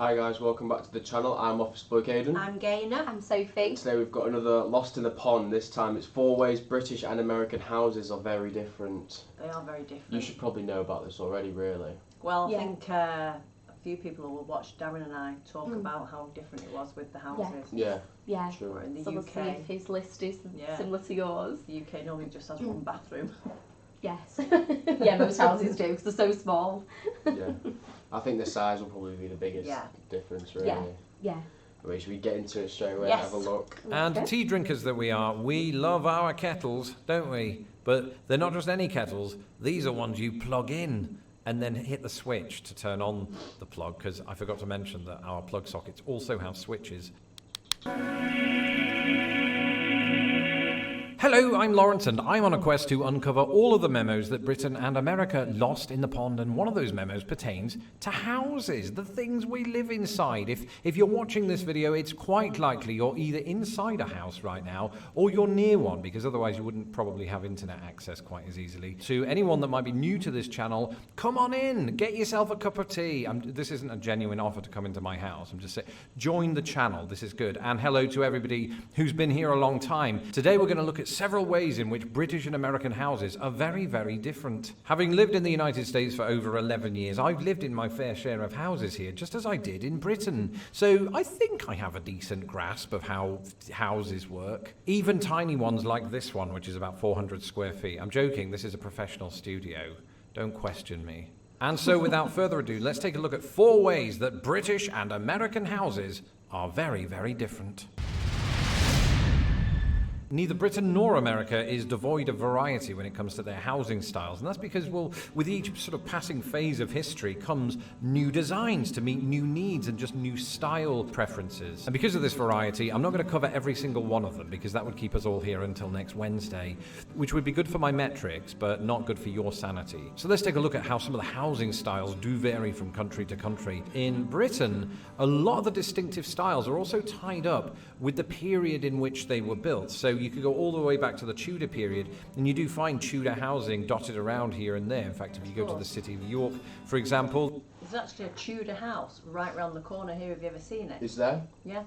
Hi guys, welcome back to the channel. I'm Office Boy Aidan. I'm Gaynor. I'm Sophie. Today we've got another Lost in the Pond. This time it's 4 ways British and American houses are very different. They are very different. You should probably know about this already, really. Well, I think a few people will watch Darren and I talk about how different it was with the houses. Yeah. Yeah. True. In the So we'll see UK, if his list is similar to yours. the UK normally just has one bathroom. Yes. Yeah, most houses do because they're so small. Yeah. I think the size will probably be the biggest difference, really. Yeah. Should we get into it straight away Yes. and have a look? And tea drinkers that we are, we love our kettles, don't we? But they're not just any kettles. These are ones you plug in and then hit the switch to turn on the plug, because I forgot to mention that our plug sockets also have switches. Hello, I'm Lawrence, and I'm on a quest to uncover all of the memos that Britain and America lost in the pond, and one of those memos pertains to houses, the things we live inside. If you're watching this video, it's quite likely you're either inside a house right now, or you're near one, because otherwise you wouldn't probably have internet access quite as easily. To anyone that might be new to this channel, come on in, get yourself a cup of tea. This isn't a genuine offer to come into my house. I'm just saying, join the channel, this is good. And hello to everybody who's been here a long time. Today we're going to look at several ways in which British and American houses are very, very different. Having lived in the United States for over 11 years, I've lived in my fair share of houses here, just as I did in Britain. So I think I have a decent grasp of how houses work. Even tiny ones like this one, which is about 400 square feet. I'm joking, this is a professional studio. Don't question me. And so without further ado, let's take a look at 4 ways that British and American houses are very, very different. Neither Britain nor America is devoid of variety when it comes to their housing styles, and that's because, well, with each sort of passing phase of history comes new designs to meet new needs and just new style preferences. And because of this variety, I'm not going to cover every single one of them, because that would keep us all here until next Wednesday, which would be good for my metrics, but not good for your sanity. So let's take a look at how some of the housing styles do vary from country to country. In Britain, a lot of the distinctive styles are also tied up with the period in which they were built. So you could go all the way back to the Tudor period, and you do find Tudor housing dotted around here and there. In fact, if you go to the city of York, for example... There's actually a Tudor house right round the corner here. Have you ever seen it? Is there? Yeah.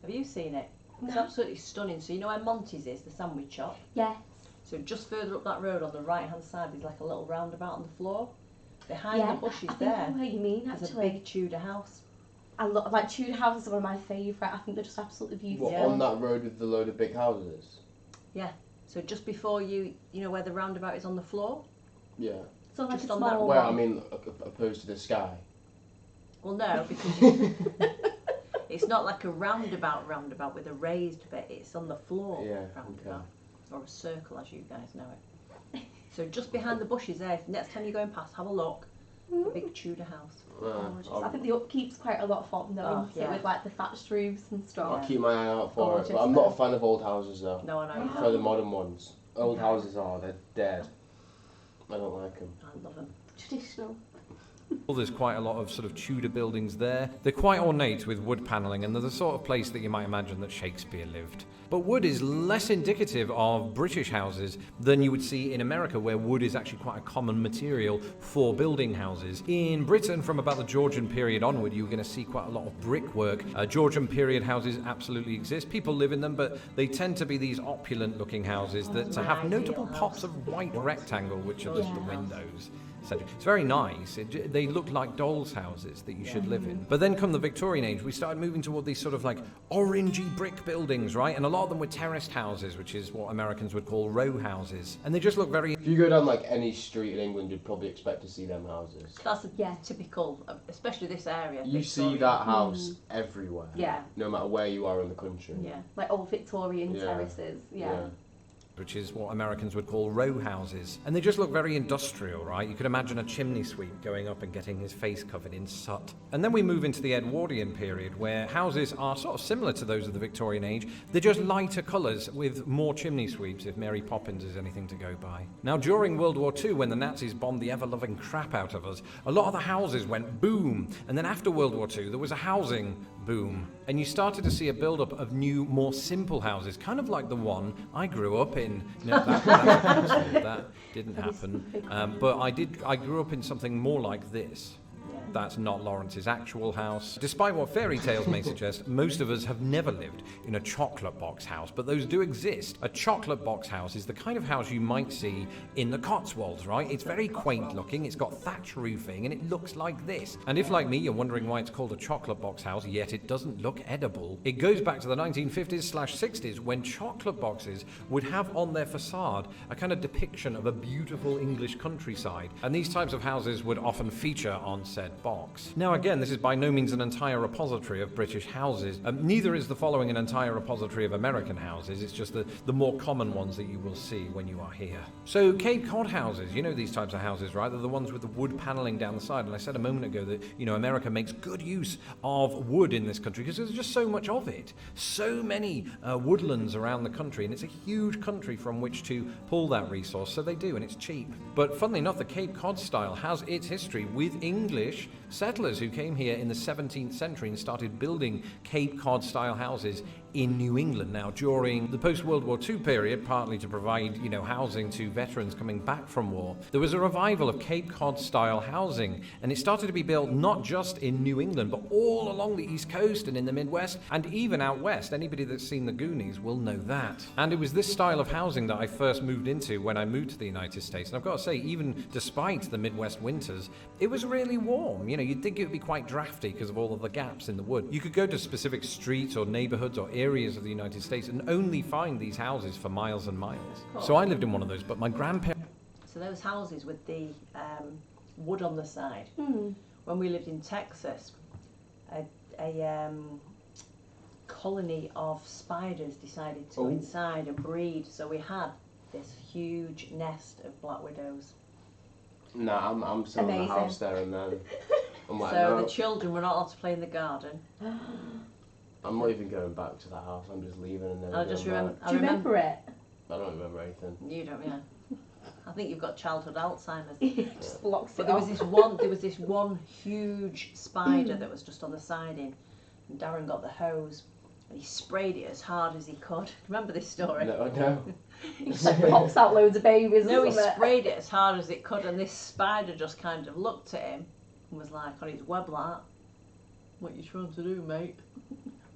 Have you seen it? It's absolutely stunning. So you know where Monty's is, the sandwich shop? Yes. So just further up that road on the right-hand side, there's like a little roundabout on the floor. Behind the bushes I think there, I know what you mean, there's a actually. big Tudor house. I love, like, Tudor houses are one of my favourite. I think they're just absolutely beautiful. What, on that road with the load of big houses? Yeah. So just before you know where the roundabout is on the floor? Yeah. So like just a on that small Where, one. I mean, opposed to the sky. Well, no, because it's not like a roundabout with a raised bit. It's on the floor roundabout. Or a circle, as you guys know it. So just behind the bushes there, next time you're going past, have a look. A big Tudor house. I think the upkeep's quite a lot of fun though, isn't it? With like the thatched roofs and stuff. I'll keep my eye out for it. But I'm not a fan of old houses though. No, I know. I prefer the modern ones. Old houses they're dead. I don't like them. I love them. Traditional. Well, there's quite a lot of sort of Tudor buildings there. They're quite ornate with wood panelling, and they're the sort of place that you might imagine that Shakespeare lived. But wood is less indicative of British houses than you would see in America, where wood is actually quite a common material for building houses. In Britain, from about the Georgian period onward, you're going to see quite a lot of brickwork. Georgian period houses absolutely exist. People live in them, but they tend to be these opulent-looking houses that have notable pops of white rectangle, which are just the windows. It's very nice. They look like dolls' houses that you should live in. But then come the Victorian age, we started moving toward these sort of like orangey brick buildings, right? And a lot of them were terraced houses, which is what Americans would call row houses. And they just look very... If you go down like any street in England, you'd probably expect to see them houses. That's a typical, especially this area. You see that house everywhere. Yeah. No matter where you are in the country. Yeah. Like old Victorian terraces. Yeah. Which is what Americans would call row houses. And they just look very industrial, right? You could imagine a chimney sweep going up and getting his face covered in soot. And then we move into the Edwardian period, where houses are sort of similar to those of the Victorian age. They're just lighter colours with more chimney sweeps, if Mary Poppins is anything to go by. Now, during World War II, when the Nazis bombed the ever-loving crap out of us, a lot of the houses went boom. And then after World War II, there was a housing boom. And you started to see a build-up of new, more simple houses, kind of like the one I grew up in. No, that didn't happen. But I grew up in something more like this. That's not Lawrence's actual house. Despite what fairy tales may suggest, most of us have never lived in a chocolate box house, but those do exist. A chocolate box house is the kind of house you might see in the Cotswolds, right? It's very quaint looking, it's got thatch roofing, and it looks like this. And if, like me, you're wondering why it's called a chocolate box house, yet it doesn't look edible, it goes back to the 1950s/60s when chocolate boxes would have on their facade a kind of depiction of a beautiful English countryside, and these types of houses would often feature on said box. Now again, this is by no means an entire repository of British houses. Neither is the following an entire repository of American houses. It's just the more common ones that you will see when you are here. So Cape Cod houses, you know these types of houses, right? They're the ones with the wood paneling down the side. And I said a moment ago that, you know, America makes good use of wood in this country because there's just so much of it. So many woodlands around the country, and it's a huge country from which to pull that resource, so they do, and it's cheap. But funnily enough, the Cape Cod style has its history with English settlers who came here in the 17th century and started building Cape Cod style houses in New England. Now, during the post-World War II period, partly to provide, you know, housing to veterans coming back from war, there was a revival of Cape Cod style housing, and it started to be built not just in New England, but all along the East Coast and in the Midwest, and even out west. Anybody that's seen the Goonies will know that. And it was this style of housing that I first moved into when I moved to the United States. And I've got to say, even despite the Midwest winters, it was really warm. You know, you'd think it would be quite drafty because of all of the gaps in the wood. You could go to specific streets or neighborhoods or areas of the United States and only find these houses for miles and miles. Cool. So I lived in one of those, but my grandparents... So those houses with the wood on the side. When we lived in Texas, a colony of spiders decided to inside and breed, so we had this huge nest of black widows. No, I'm still in the house there, and then I'm like, so no. the children were not allowed to play in the garden. I'm not even going back to that house. I'm just leaving and then. I just remember. Do you remember it? I don't remember anything. You don't, yeah. I think you've got childhood Alzheimer's. Just blocks it. But there was this one huge spider that was just on the siding, and Darren got the hose and he sprayed it as hard as he could. Remember this story? No. He just like pops out loads of babies. No, he sprayed it as hard as it could, and this spider just kind of looked at him and was like on his web like, "What you trying to do, mate?"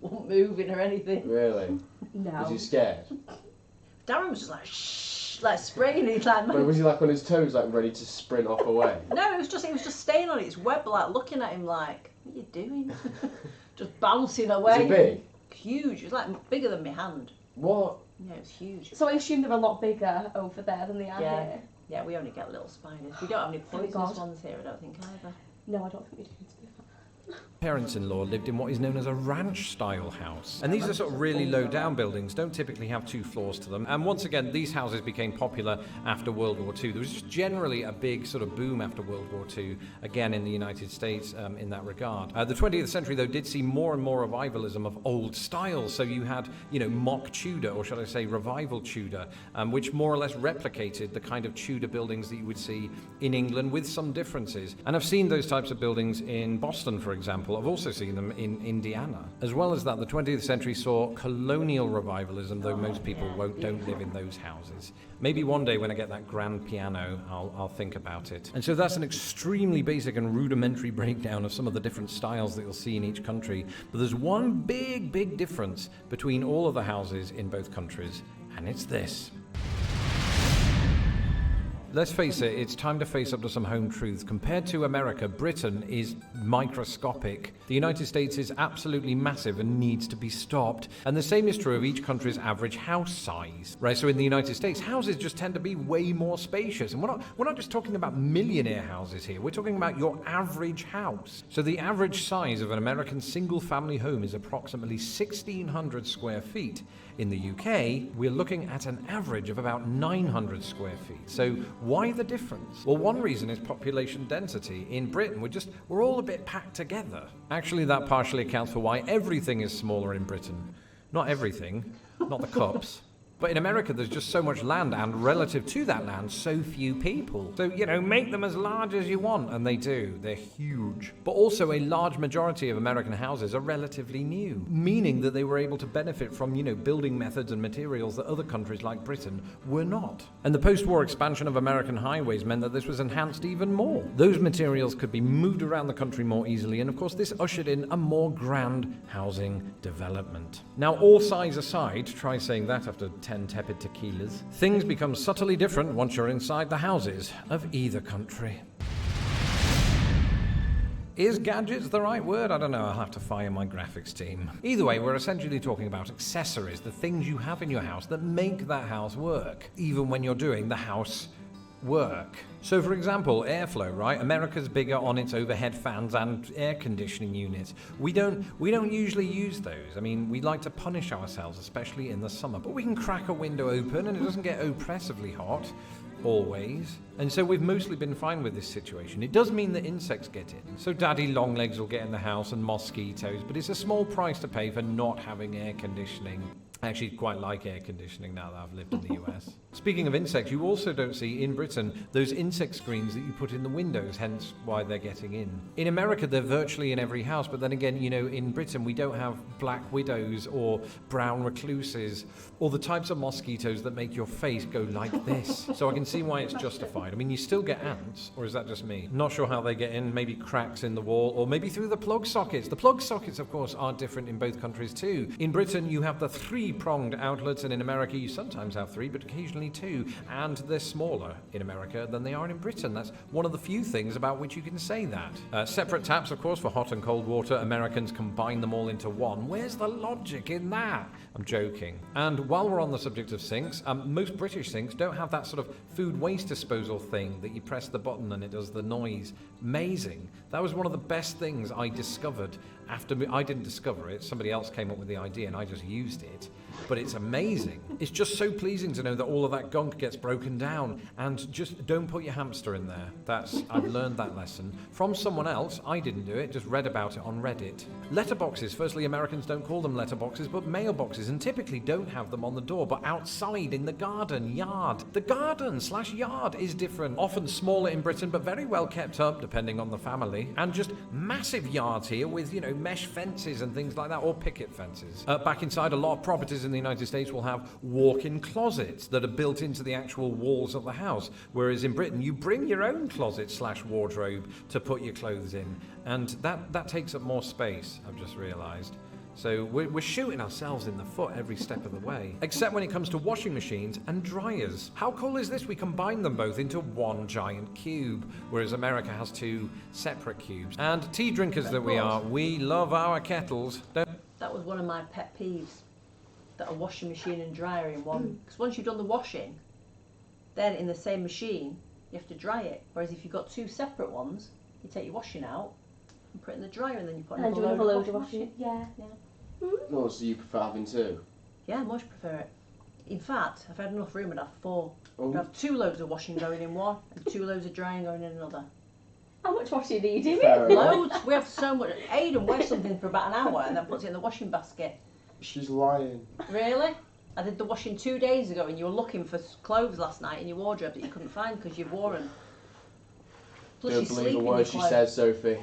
Wasn't moving or anything. Really? No. Was he scared? Darren was just like, shh, like spraying it. Like, but was he like on his toes, like ready to sprint off away? No, it was just staying on its web, like looking at him like, "What are you doing?" Just bouncing away. Was it big? Huge. It was like bigger than my hand. What? Yeah, it was huge. So I assume they're a lot bigger over there than they are here. Yeah, we only get little spiders. We don't have any poisonous ones here, I don't think either. No, I don't think we do. Parents-in-law lived in what is known as a ranch-style house. And these are sort of really low-down buildings, don't typically have 2 floors to them. And once again, these houses became popular after World War II. There was just generally a big sort of boom after World War II, again in the United States in that regard. The 20th century, though, did see more and more revivalism of old styles. So you had, you know, mock Tudor, or should I say revival Tudor, which more or less replicated the kind of Tudor buildings that you would see in England with some differences. And I've seen those types of buildings in Boston, for example. I've also seen them in Indiana. As well as that, the 20th century saw colonial revivalism, though most people don't live in those houses. Maybe one day when I get that grand piano, I'll think about it. And so that's an extremely basic and rudimentary breakdown of some of the different styles that you'll see in each country. But there's one big difference between all of the houses in both countries, and it's this. Let's face it, it's time to face up to some home truths. Compared to America, Britain is microscopic. The United States is absolutely massive and needs to be stopped. And the same is true of each country's average house size. Right, so in the United States, houses just tend to be way more spacious. And we're not just talking about millionaire houses here, we're talking about your average house. So the average size of an American single-family home is approximately 1,600 square feet. In the UK, we're looking at an average of about 900 square feet. So why the difference? Well, one reason is population density. In Britain, we're all a bit packed together. Actually, that partially accounts for why everything is smaller in Britain. Not everything, not the cups, But in America, there's just so much land, and relative to that land, so few people. So, make them as large as you want, and they do. They're huge. But also, a large majority of American houses are relatively new, meaning that they were able to benefit from, building methods and materials that other countries like Britain were not. And the post-war expansion of American highways meant that this was enhanced even more. Those materials could be moved around the country more easily, and of course, this ushered in a more grand housing development. Now, all size aside, try saying that after 10 tepid tequilas, things become subtly different once you're inside the houses of either country. Is gadgets the right word? I don't know, I'll have to fire my graphics team. Either way, we're essentially talking about accessories, the things you have in your house that make that house work, even when you're doing the house work. So for example, airflow, right? America's bigger on its overhead fans and air conditioning units. We don't usually use those. I mean, we like to punish ourselves, especially in the summer, but we can crack a window open and it doesn't get oppressively hot. Always. And so we've mostly been fine with this situation. It does mean that insects get in. So daddy longlegs will get in the house and mosquitoes, but it's a small price to pay for not having air conditioning. I actually quite like air conditioning now that I've lived in the US. Speaking of insects, you also don't see in Britain those insect screens that you put in the windows, hence why they're getting in. In America, they're virtually in every house, but then again, in Britain, we don't have black widows or brown recluses or the types of mosquitoes that make your face go like this. So I can see why it's justified. I mean, you still get ants, or is that just me? Not sure how they get in, maybe cracks in the wall, or maybe through the plug sockets. The plug sockets, of course, are different in both countries too. In Britain, you have the three-pronged outlets, and in America, you sometimes have three, but occasionally two, and they're smaller in America than they are in Britain. That's one of the few things about which you can say that. Separate taps, of course, for hot and cold water. Americans combine them all into one. Where's the logic in that? I'm joking. And while we're on the subject of sinks, most British sinks don't have that sort of food waste disposal thing that you press the button and it does the noise. Amazing. That was one of the best things I discovered after I didn't discover it. Somebody else came up with the idea and I just used it. But it's amazing. It's just so pleasing to know that all of that gunk gets broken down, and just don't put your hamster in there. I've learned that lesson from someone else. I didn't do it, just read about it on Reddit. Letterboxes. Firstly, Americans don't call them letterboxes, but mailboxes, and typically don't have them on the door, but outside in the garden, yard. The garden/yard is different. Often smaller in Britain, but very well kept up, depending on the family. And just massive yards here with, mesh fences and things like that, or picket fences. Back inside, a lot of properties in the United States will have walk-in closets that are built into the actual walls of the house, whereas in Britain you bring your own closet/wardrobe to put your clothes in, and that takes up more space, I've just realized. So we're shooting ourselves in the foot every step of the way, except when it comes to washing machines and dryers. How cool is this? We combine them both into one giant cube, whereas America has two separate cubes. And tea drinkers that we are, we love our kettles. That was one of my pet peeves, that a washing machine and dryer in one. Because once you've done the washing, then in the same machine, you have to dry it. Whereas if you've got two separate ones, you take your washing out and put it in the dryer, and then you put another load of washing. Yeah. Oh, so you prefer having two? Yeah, I much prefer it. In fact, if I had enough room, I'd have four. Oh. I'd have 2 loads of washing going in one, and 2 loads of drying going in another. How much washing do you do? Loads. We have so much. Aidan wears something for about an hour and then puts it in the washing basket. She's lying. Really? I did the washing 2 days ago, and you were looking for clothes last night in your wardrobe that you couldn't find because you've worn. Plus, Don't believe a word she says, Sophie.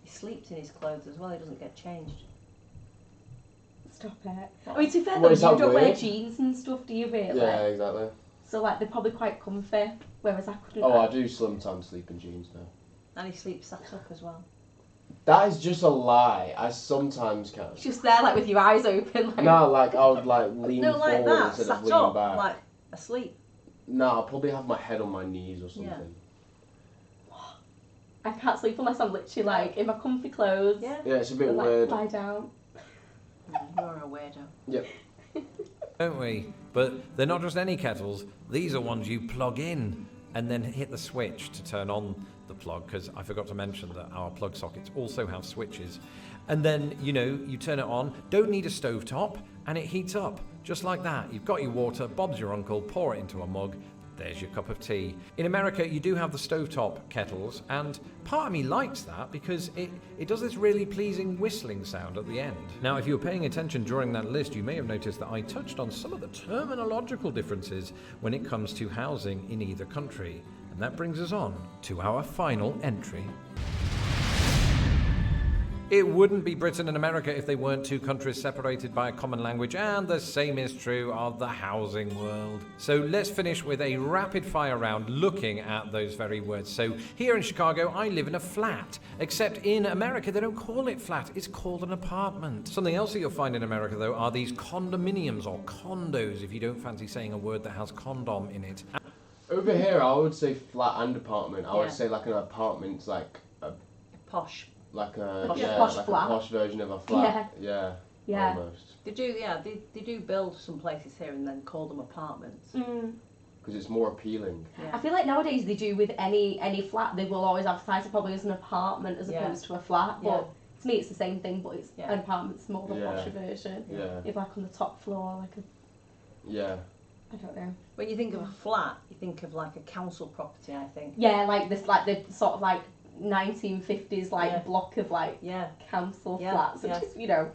He sleeps in his clothes as well. He doesn't get changed. Stop it. I mean, to be fair though, you don't wear jeans and stuff, do you really? Yeah, exactly. So they're probably quite comfy, whereas I couldn't. Oh, I do sometimes sleep in jeans now. And he sleeps sat up as well. That is just a lie. I sometimes can. Just there, with your eyes open. No, I would lean no, forward that, instead sat of leaning up, back. Asleep. No, I'll probably have my head on my knees or something. Yeah. I can't sleep unless I'm literally in my comfy clothes. Yeah. Yeah, it's a bit weird. Lie down. You're a weirdo. Yep. Don't we? But they're not just any kettles. These are ones you plug in and then hit the switch to turn on the plug, because I forgot to mention that our plug sockets also have switches. And then, you turn it on, don't need a stovetop, and it heats up. Just like that. You've got your water, Bob's your uncle, pour it into a mug. there's your cup of tea. In America, you do have the stovetop kettles, and part of me likes that because it does this really pleasing whistling sound at the end. Now, if you were paying attention during that list, you may have noticed that I touched on some of the terminological differences when it comes to housing in either country. And that brings us on to our final entry. It wouldn't be Britain and America if they weren't two countries separated by a common language, and the same is true of the housing world. So let's finish with a rapid fire round looking at those very words. So here in Chicago, I live in a flat, except in America they don't call it flat, it's called an apartment. Something else that you'll find in America though are these condominiums or condos, if you don't fancy saying a word that has condom in it. Over here I would say flat and apartment. I would say like an apartment's like a posh. Like a posh like flat. a posh version of a flat. Yeah. Almost. They do build some places here and then call them apartments. Because it's more appealing. Yeah. I feel like nowadays they do with any flat, they will always advertise it probably as an apartment as opposed to a flat. But to me it's the same thing, but it's an apartment's more the posher version. Yeah. If like on the top floor, like a I don't know. When you think of a flat, you think of like a council property, I think. Yeah, like this, like the sort of like 1950s like block of like council flats, which is, you know,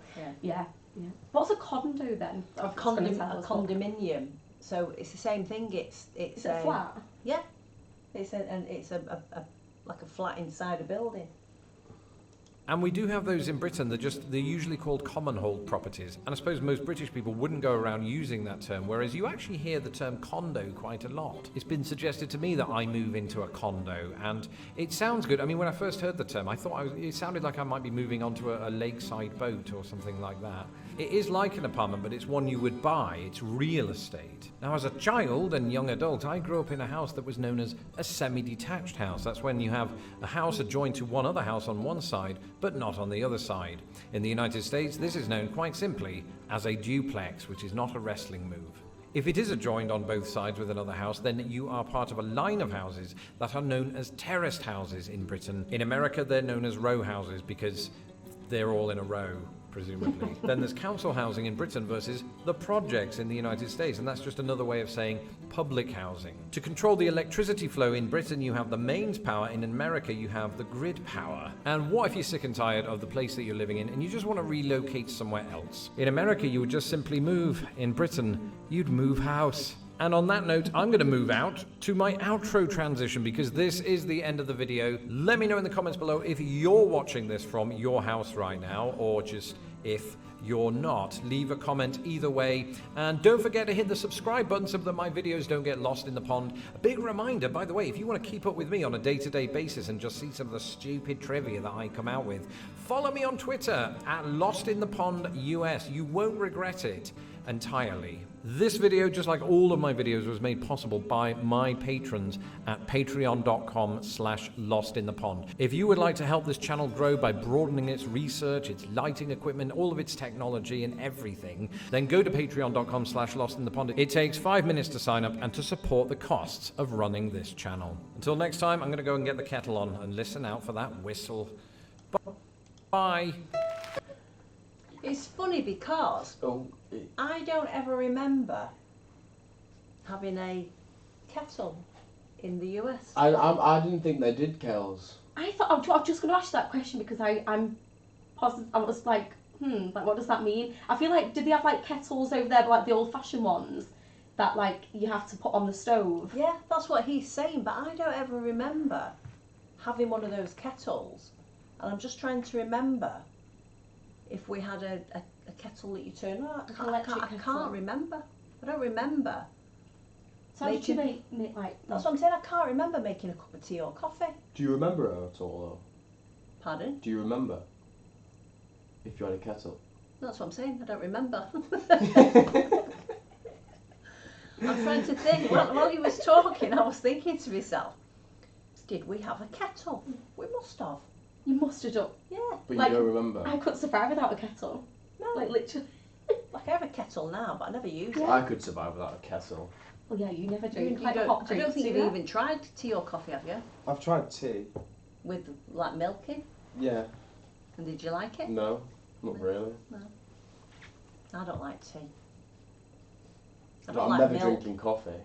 What's a condo then? A condominium. So it's the same thing. It's a flat. Yeah, it's a like a flat inside a building. And we do have those in Britain. They're usually called common hold properties. And I suppose most British people wouldn't go around using that term, whereas you actually hear the term condo quite a lot. It's been suggested to me that I move into a condo, and it sounds good. I mean, when I first heard the term, I thought it sounded like I might be moving onto a lakeside boat or something like that. It is like an apartment, but it's one you would buy. It's real estate. Now, as a child and young adult, I grew up in a house that was known as a semi-detached house. That's when you have a house adjoined to one other house on one side, but not on the other side. In the United States, this is known quite simply as a duplex, which is not a wrestling move. If it is adjoined on both sides with another house, then you are part of a line of houses that are known as terraced houses in Britain. In America, they're known as row houses because they're all in a row, presumably. Then there's council housing in Britain versus the projects in the United States, and that's just another way of saying public housing. To control the electricity flow in Britain, you have the mains power. In America, you have the grid power. And what if you're sick and tired of the place that you're living in and you just want to relocate somewhere else? In America, you would just simply move. In Britain, you'd move house. And on that note, I'm going to move out to my outro transition because this is the end of the video. Let me know in the comments below if you're watching this from your house right now, or just if you're not. Leave a comment either way. And don't forget to hit the subscribe button so that my videos don't get lost in the pond. A big reminder, by the way, if you want to keep up with me on a day-to-day basis and just see some of the stupid trivia that I come out with, follow me on Twitter at LostInThePondUS. You won't regret it entirely. This video, just like all of my videos, was made possible by my patrons at patreon.com/lostinthepond. If you would like to help this channel grow by broadening its research, its lighting equipment, all of its technology and everything, then go to patreon.com/lostinthepond. It takes 5 minutes to sign up and to support the costs of running this channel. Until next time, I'm going to go and get the kettle on and listen out for that whistle. Bye. It's funny because I don't ever remember having a kettle in the US. I didn't think they did kettles. I thought I was just going to ask that question because I'm positive. I was like, like what does that mean? I feel like, did they have like kettles over there, like the old-fashioned ones that like you have to put on the stove? Yeah, that's what he's saying, but I don't ever remember having one of those kettles, and I'm just trying to remember if we had a kettle that you turn on. I can't remember. I don't remember. So how did you make like... That's what I'm saying, I can't remember making a cup of tea or coffee. Do you remember it at all though? Pardon? Do you remember if you had a kettle? That's what I'm saying, I don't remember. I'm trying to think. While he was talking, I was thinking to myself, did we have a kettle? We must have. You must have done. Yeah. But like, you don't remember? I couldn't survive without a kettle. No. Like literally. Like I have a kettle now, but I never use it. I could survive without a kettle. Well, yeah, you never drink I hot don't drinks, think you've even tried tea or coffee, have you? I've tried tea. With like milk in? Yeah. And did you like it? No, not really. No. I don't like tea. I'm never drinking coffee.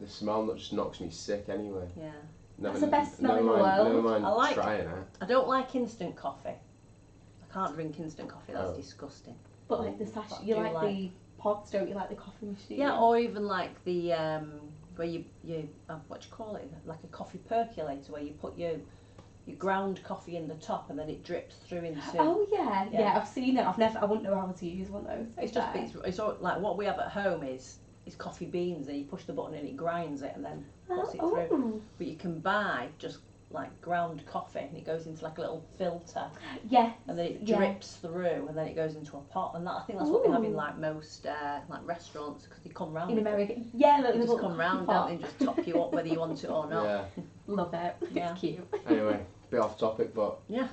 The smell just knocks me sick anyway. Yeah. That's the best smell in the world. Never mind I like trying it. I don't like instant coffee. I can't drink instant coffee. That's disgusting. But like the sachet, But you I like do the pods, don't you? Like the coffee machine. Yeah, or even like the where you what do you call it? Like a coffee percolator where you put your ground coffee in the top and then it drips through into. Oh yeah. I've seen it. I wouldn't know how to use one of those. It's just it's all, like what we have at home is coffee beans, and you push the button and it grinds it and then puts it through. But you can buy just like ground coffee and it goes into like a little filter. Yeah. And then it drips through and then it goes into a pot, and I think that's what they have in like most like restaurants, because they come round in America. Yeah, they just come round, don't they, and just top you up whether you want it or not. Yeah. Love it. Yeah. It's cute. Anyway, bit off topic, but Yeah.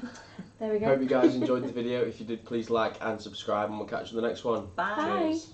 There we go. hope you guys enjoyed the video. If you did, please like and subscribe, and we'll catch you in the next one. Bye. Bye. Cheers.